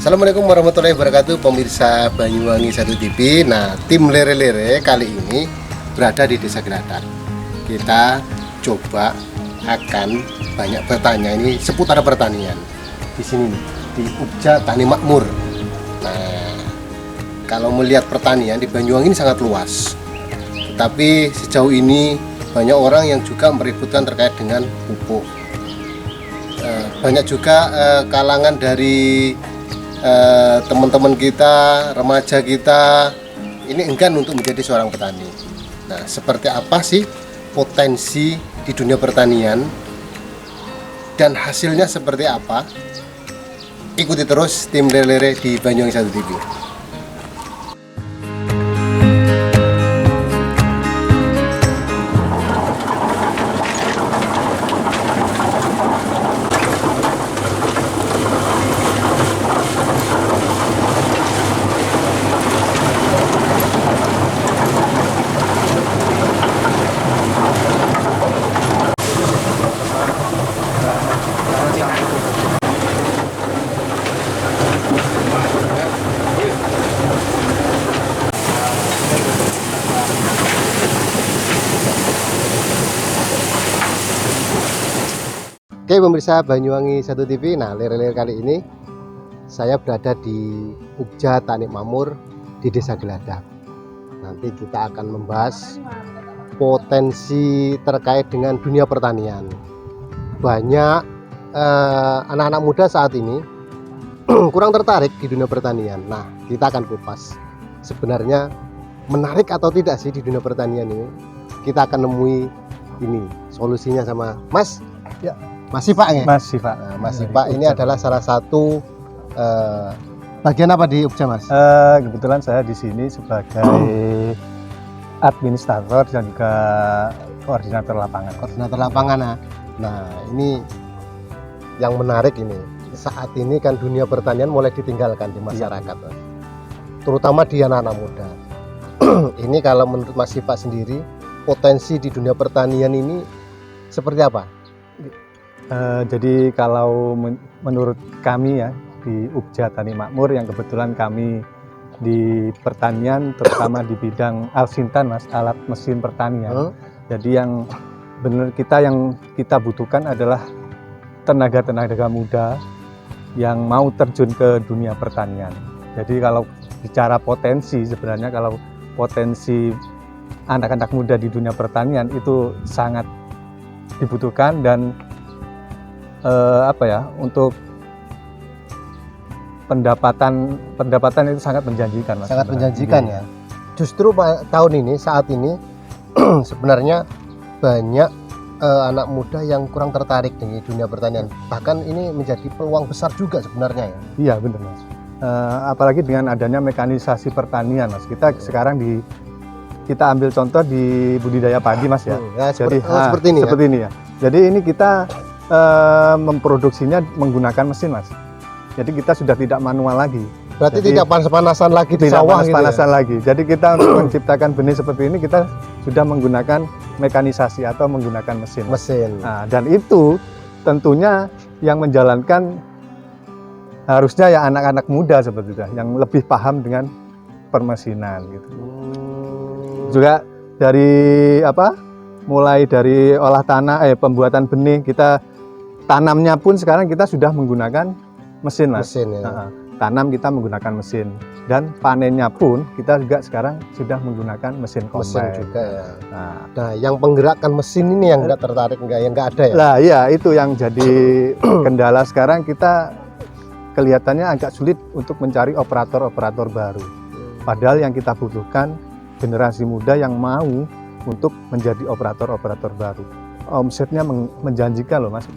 Assalamualaikum warahmatullahi wabarakatuh, pemirsa Banyuwangi 1 TV. Nah, tim lere-lere kali ini berada di Desa Geladak. Kita coba akan banyak bertanya ini seputar pertanian di sini nih, di Ubja Tani Makmur. Nah, kalau melihat pertanian di Banyuwangi ini sangat luas, tetapi sejauh ini banyak orang yang juga meributkan terkait dengan pupuk. Banyak juga kalangan dari teman-teman kita, remaja kita ini enggan untuk menjadi seorang petani. Nah, seperti apa sih potensi di dunia pertanian dan hasilnya seperti apa? Ikuti terus tim lere di Banyuwangi 1 TV. Oke pemirsa Banyuwangi 1 TV, nah lere-lere kali ini saya berada di Ubja Tani Makmur di Desa Geladak. Nanti kita akan membahas potensi terkait dengan dunia pertanian. Banyak anak-anak muda saat ini kurang tertarik di dunia pertanian. Nah, kita akan kupas sebenarnya menarik atau tidak sih di dunia pertanian ini. Kita akan nemui ini solusinya sama Mas. Ya. Masih Pak ya? Masih Pak. Nah, Masih Pak ini adalah salah satu bagian apa di Ubja Mas? Kebetulan saya di sini sebagai administrator dan juga koordinator lapangan. Koordinator lapangan. Nah ini yang menarik ini. Saat ini kan dunia pertanian mulai ditinggalkan di masyarakat, Mas. Terutama di anak-anak muda. Ini kalau menurut Mas Pak sendiri potensi di dunia pertanian ini seperti apa? Jadi kalau menurut kami ya di Ubja Tani Makmur yang kebetulan kami di pertanian terutama di bidang alsintan Mas, alat mesin pertanian. Jadi yang benar yang kita butuhkan adalah tenaga muda yang mau terjun ke dunia pertanian. Jadi kalau bicara potensi, sebenarnya kalau potensi anak-anak muda di dunia pertanian itu sangat dibutuhkan dan untuk pendapatan itu sangat menjanjikan Mas. Sangat menjanjikan ya. Justru tahun ini saat ini sebenarnya banyak anak muda yang kurang tertarik dengan dunia pertanian. Bahkan ini menjadi peluang besar juga sebenarnya ya. Iya benar Mas. Apalagi dengan adanya mekanisasi pertanian Mas. Kita sekarang kita ambil contoh di budidaya padi Mas ya. Jadi seperti ini ya. Jadi ini kita memproduksinya menggunakan mesin Mas. Jadi kita sudah tidak manual lagi. Berarti tidak panas-panasan lagi di tidak sawah panas-panasan gitu ya? lagi. Jadi kita untuk menciptakan benih seperti ini kita sudah menggunakan mekanisasi atau menggunakan mesin. Nah, dan itu tentunya yang menjalankan harusnya ya anak-anak muda seperti itu yang lebih paham dengan permesinan gitu. Juga dari mulai dari olah tanah, pembuatan benih, kita tanamnya pun sekarang kita sudah menggunakan mesin Mas. Mesin ya. Tanam kita menggunakan mesin dan panennya pun kita juga sekarang sudah menggunakan mesin combine. Mesin juga ya. Nah, yang penggerakkan mesin ini yang nggak tertarik, yang nggak ada ya? Lah iya, itu yang jadi kendala sekarang, kita kelihatannya agak sulit untuk mencari operator-operator baru. Padahal yang kita butuhkan generasi muda yang mau untuk menjadi operator-operator baru. Omsetnya menjanjikan loh Mas.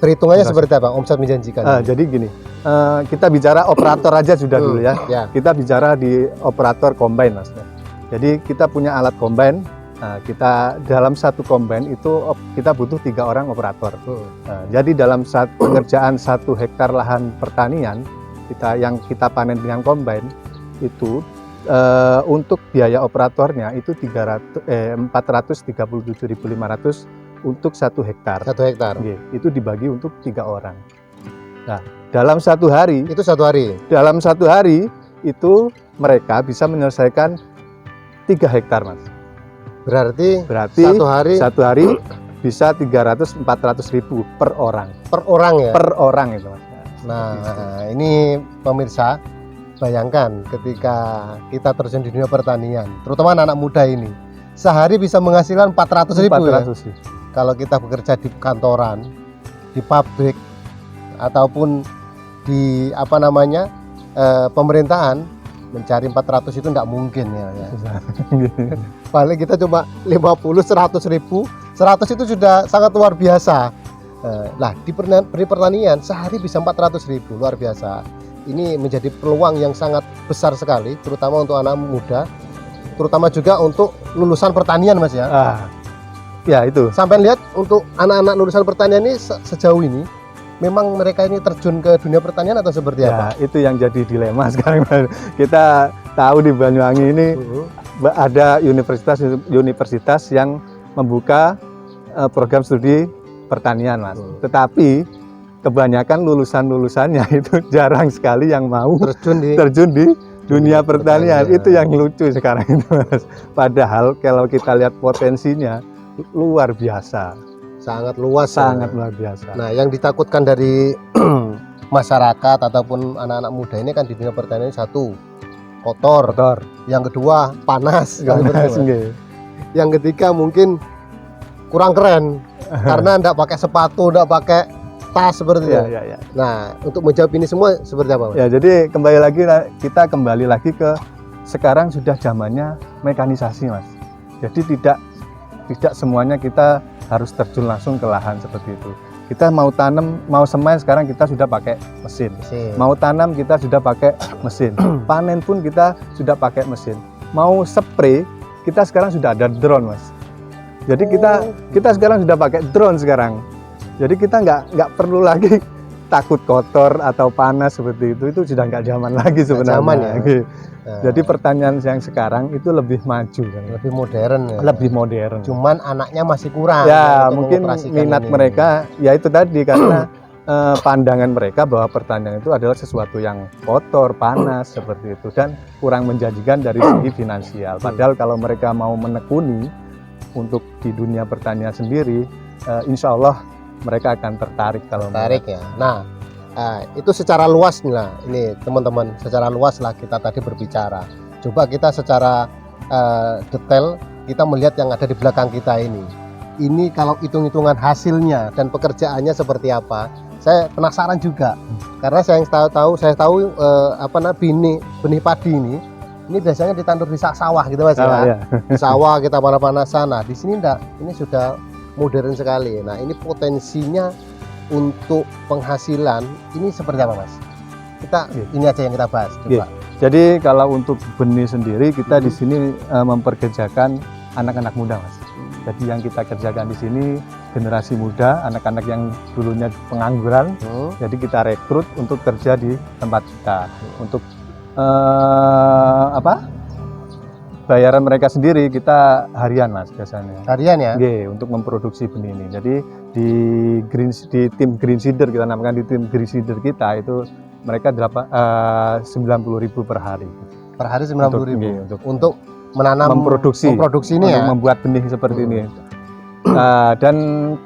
Perhitungannya seperti apa omset menjanjikan? Jadi gini, kita bicara operator aja sudah dulu ya. Kita bicara di operator combine Mas. Jadi kita punya alat combine. Kita dalam satu combine itu kita butuh 3 orang operator. Jadi dalam pengerjaan 1 hektar lahan pertanian yang kita panen dengan combine itu untuk biaya operatornya itu 437.500 untuk 1 hektar. 1 hektar. Itu dibagi untuk 3 orang. Dalam satu hari, Itu satu hari. itu mereka bisa menyelesaikan 3 hektar, Mas. Berarti Berarti satu hari bisa 300-400 ribu per orang. per orang ya. Per orang itu, Mas. Nah, ini pemirsa, bayangkan ketika kita terjun di dunia pertanian, terutama anak-anak muda ini, sehari bisa menghasilkan 400 ribu ya. 400 ribu. Kalau kita bekerja di kantoran, di pabrik, ataupun di pemerintahan, mencari 400 itu tidak mungkin ya. Paling kita cuma 50-100 ribu, 100 itu sudah sangat luar biasa. Nah, di pertanian sehari bisa 400 ribu, luar biasa. Ini menjadi peluang yang sangat besar sekali, terutama untuk anak muda, terutama juga untuk lulusan pertanian, Mas ya. Ya itu. Sampai lihat untuk anak-anak lulusan pertanian ini sejauh ini, memang mereka ini terjun ke dunia pertanian atau seperti apa? Ya, itu yang jadi dilema sekarang. Kita tahu di Banyuwangi ini ada universitas yang membuka program studi pertanian, Mas. Tetapi kebanyakan lulusannya itu jarang sekali yang mau terjun di dunia pertanian. Itu yang lucu sekarang itu, Mas. Padahal kalau kita lihat potensinya luar biasa. Sangat luas. Sangat luar biasa. Nah, yang ditakutkan dari masyarakat ataupun anak-anak muda ini kan di dunia pertanian, satu, kotor. Yang kedua, panas. Yang ketiga mungkin kurang keren karena enggak pakai sepatu, enggak pakai tas seperti itu. Ya. Nah, untuk menjawab ini semua seperti apa, Mas? Ya, jadi kita kembali lagi ke sekarang sudah zamannya mekanisasi, Mas. Jadi tidak semuanya kita harus terjun langsung ke lahan seperti itu. Kita mau tanam, mau semai sekarang kita sudah pakai mesin. Mau tanam kita sudah pakai mesin. Panen pun kita sudah pakai mesin. Mau spray kita sekarang sudah ada drone, Mas. Jadi kita sekarang sudah pakai drone sekarang. Jadi kita nggak perlu lagi takut kotor atau panas seperti itu sudah nggak zaman lagi sebenarnya. Zaman ya. Jadi pertanian yang sekarang itu lebih maju, lebih modern ya. Lebih modern. Cuman anaknya masih kurang. Ya, mungkin minat mereka ya itu tadi karena pandangan mereka bahwa pertanian itu adalah sesuatu yang kotor, panas seperti itu dan kurang menjanjikan dari segi finansial. Padahal kalau mereka mau menekuni untuk di dunia pertanian sendiri, insya Allah mereka akan tertarik ya. Nah, itu secara luas nih lah, ini teman-teman, secara luas lah kita tadi berbicara. Coba kita secara detail kita melihat yang ada di belakang kita ini. Ini kalau hitung-hitungan hasilnya dan pekerjaannya seperti apa, saya penasaran juga. Karena saya tahu benih padi ini biasanya ditandur di sawah gitu, Mas ya. Di sawah kita panas-panasan. Nah, di sini enggak, ini sudah modern sekali. Nah, ini potensinya untuk penghasilan ini seperti apa, Mas? Ini aja yang kita bahas coba. Jadi kalau untuk benih sendiri kita di sini memperkerjakan anak-anak muda, Mas. Jadi yang kita kerjakan di sini generasi muda, anak-anak yang dulunya pengangguran. Jadi kita rekrut untuk kerja di tempat kita. Untuk bayaran mereka sendiri kita harian, Mas, biasanya. Harian ya? Untuk memproduksi benih ini. Jadi di tim green seeder, kita namakan di tim green seeder kita itu mereka 90.000 per hari. Per hari 90.000 untuk menanam, memproduksi ini ya, membuat benih seperti ini. Dan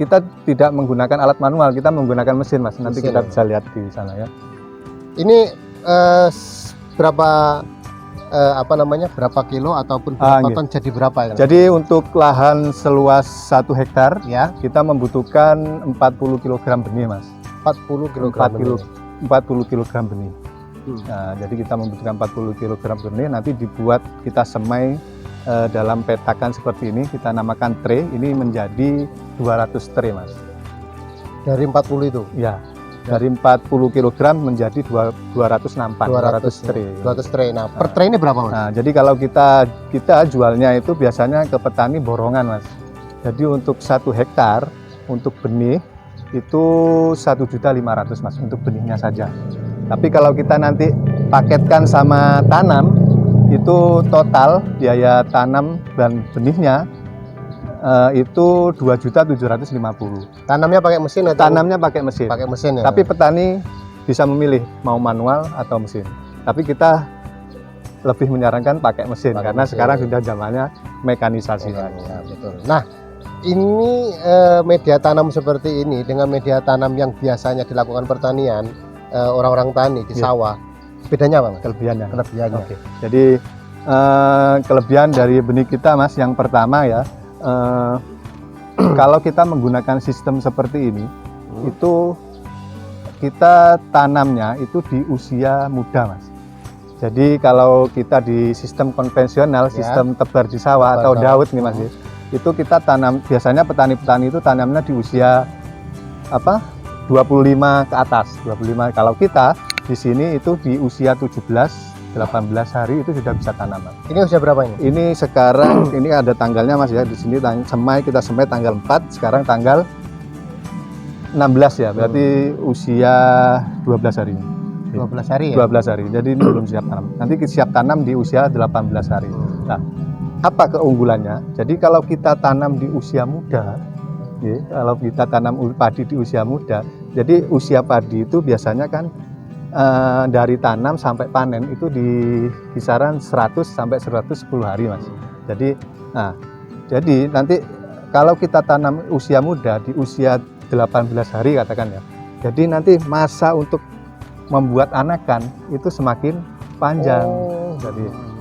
kita tidak menggunakan alat manual, kita menggunakan mesin, Mas. Nanti kita bisa lihat di sana ya. Ini berapa berapa kilo ataupun berapa ton jadi berapa ya? Jadi untuk lahan seluas 1 hektar ya, kita membutuhkan 40 kg benih, Mas. 40 kg benih. Nah, jadi kita membutuhkan 40 kg benih, nanti dibuat kita semai dalam petakan seperti ini, kita namakan tray, ini menjadi 200 tray, Mas. Dari 40 itu? Ya. Dari 40 kg menjadi 200 nampan, 200 tray. 200 tray. Nah, per tray ini berapa, Mas? Nah, jadi kalau kita jualnya itu biasanya ke petani borongan, Mas. Jadi untuk 1 hektar untuk benih itu 1.500.000, Mas, untuk benihnya saja. Tapi kalau kita nanti paketkan sama tanam, itu total biaya tanam dan benihnya itu 2.750.000. Tanamnya pakai mesin atau? Tanamnya pakai mesin. Pakai mesin ya. Tapi petani bisa memilih mau manual atau mesin. Tapi kita lebih menyarankan pakai mesin karena sekarang sudah zamannya mekanisasi. Ya, betul. Nah, ini media tanam seperti ini dengan media tanam yang biasanya dilakukan pertanian orang-orang tani di sawah, bedanya apa, Mas? Kelebihannya. Oke. Jadi kelebihan dari benih kita, Mas, yang pertama ya, kalau kita menggunakan sistem seperti ini, itu kita tanamnya itu di usia muda, Mas. Jadi kalau kita di sistem konvensional, sistem tebar di sawah atau daud nih, Mas, itu kita tanam, biasanya petani-petani itu tanamnya di usia 25 ke atas, 25. Kalau kita di sini itu di usia 17-18 hari itu sudah bisa tanam, Mas. Ini usia berapa ini? Ini sekarang ini ada tanggalnya, Mas, ya. Di sini kita semai tanggal 4, sekarang tanggal 16 ya. Berarti usia 12 hari. 12 hari ya? 12 hari. Jadi ini belum siap tanam. Nanti siap tanam di usia 18 hari. Nah, apa keunggulannya? Jadi kalau kita tanam di usia muda, ya, kalau kita tanam padi di usia muda, jadi usia padi itu biasanya kan dari tanam sampai panen itu di kisaran 100 sampai 110 hari, Mas. Jadi nanti kalau kita tanam usia muda di usia 18 hari katakan ya. Jadi nanti masa untuk membuat anakan itu semakin panjang.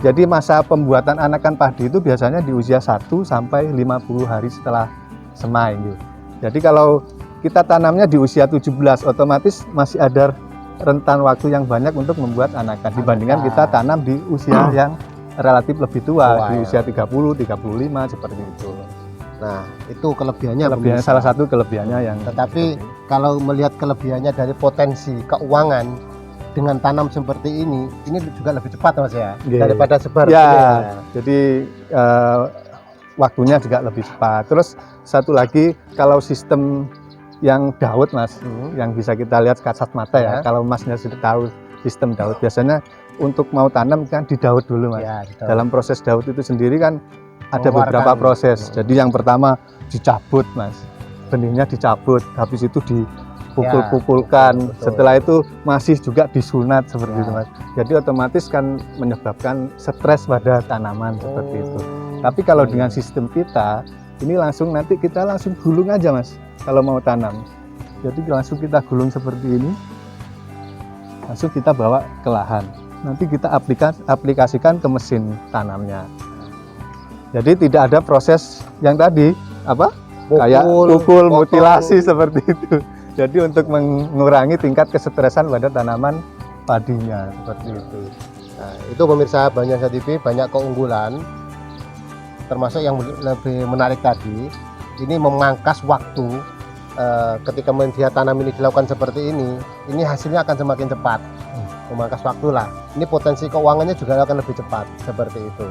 Jadi masa pembuatan anakan padi itu biasanya di usia 1 sampai 50 hari setelah semai gitu. Jadi kalau kita tanamnya di usia 17, otomatis masih ada rentan waktu yang banyak untuk membuat anakan dibandingkan kita tanam di usia yang relatif lebih tua, di usia 30, 35 seperti itu. Nah, itu kelebihannya. Salah satu kelebihannya yang. Tetapi kalau melihat kelebihannya dari potensi keuangan dengan tanam seperti ini juga lebih cepat, Mas, ya, daripada sebar. Ya, jadi waktunya juga lebih cepat. Terus satu lagi, kalau sistem yang daud, Mas, yang bisa kita lihat kasat mata ya. Kalau Masnya sudah tahu sistem daud, biasanya untuk mau tanam kan di daud dulu, Mas. Ya, dalam proses daud itu sendiri kan ada beberapa proses. Jadi yang pertama dicabut, Mas, benihnya dicabut, habis itu dipukul-pukulkan. Setelah itu masih juga disunat seperti itu, Mas. Jadi otomatis kan menyebabkan stres pada tanaman seperti itu. Tapi kalau dengan sistem kita ini langsung nanti kita langsung gulung aja, Mas, kalau mau tanam. Jadi langsung kita gulung seperti ini, langsung kita bawa ke lahan. Nanti kita aplikasikan ke mesin tanamnya. Jadi tidak ada proses yang tadi kayak pukul, mutilasi seperti itu. Jadi untuk mengurangi tingkat kesetresan pada tanaman padinya seperti itu. Nah, itu pemirsa Banyuwangi TV banyak keunggulan, termasuk yang lebih menarik tadi. Ini memangkas waktu. Ketika media tanam ini dilakukan seperti ini hasilnya akan semakin cepat. Memangkas waktu lah. Ini potensi keuangannya juga akan lebih cepat seperti itu.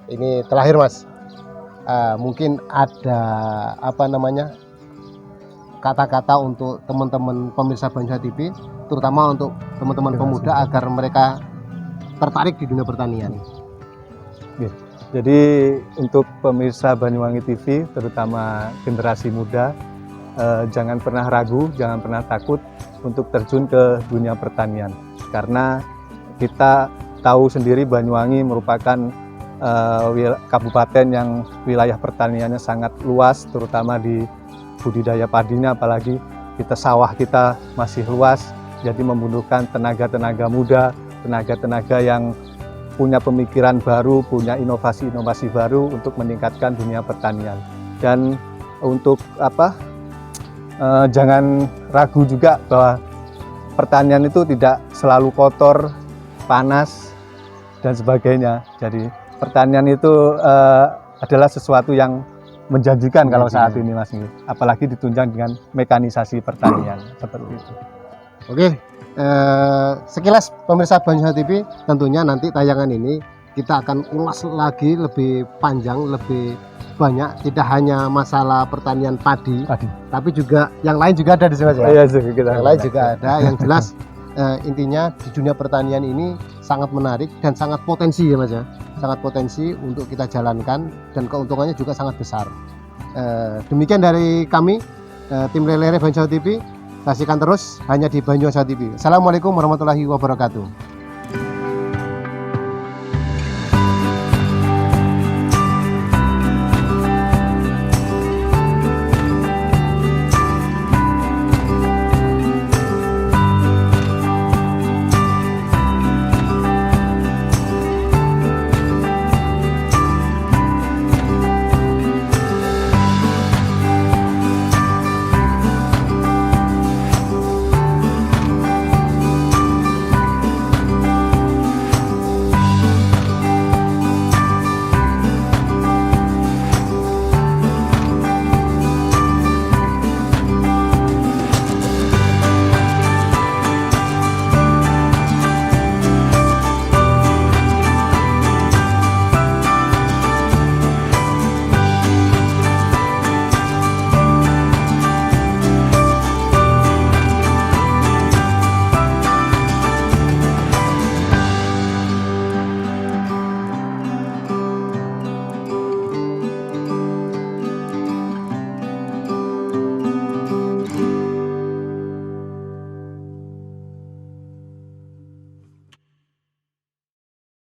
Ini terakhir, Mas, mungkin ada kata-kata untuk teman-teman pemirsa Banyuwangi TV, terutama untuk teman-teman pemuda agar mereka tertarik di dunia pertanian. Jadi untuk pemirsa Banyuwangi TV, terutama generasi muda, jangan pernah ragu, jangan pernah takut untuk terjun ke dunia pertanian, karena kita tahu sendiri Banyuwangi merupakan kabupaten yang wilayah pertaniannya sangat luas, terutama di budidaya padinya, apalagi sawah kita masih luas, jadi membutuhkan tenaga-tenaga muda, tenaga-tenaga yang punya pemikiran baru, punya inovasi-inovasi baru untuk meningkatkan dunia pertanian. Dan untuk jangan ragu juga bahwa pertanian itu tidak selalu kotor, panas dan sebagainya. Jadi pertanian itu adalah sesuatu yang menjanjikan kalau saat ini Mas, apalagi ditunjang dengan mekanisasi pertanian seperti itu. Oke, sekilas pemirsa Banyuwangi TV, tentunya nanti tayangan ini kita akan ulas lagi lebih panjang, lebih banyak, tidak hanya masalah pertanian padi, tapi juga yang lain juga ada di sini Mas ya. Iya, yang lain juga ada. Yang jelas intinya di dunia pertanian ini sangat menarik dan sangat potensi ya Mas ya, sangat potensi untuk kita jalankan dan keuntungannya juga sangat besar. Demikian dari kami, tim Lelere Banyuwangi TV. Saksikan terus hanya di Banyuwangi TV. Assalamualaikum warahmatullahi wabarakatuh.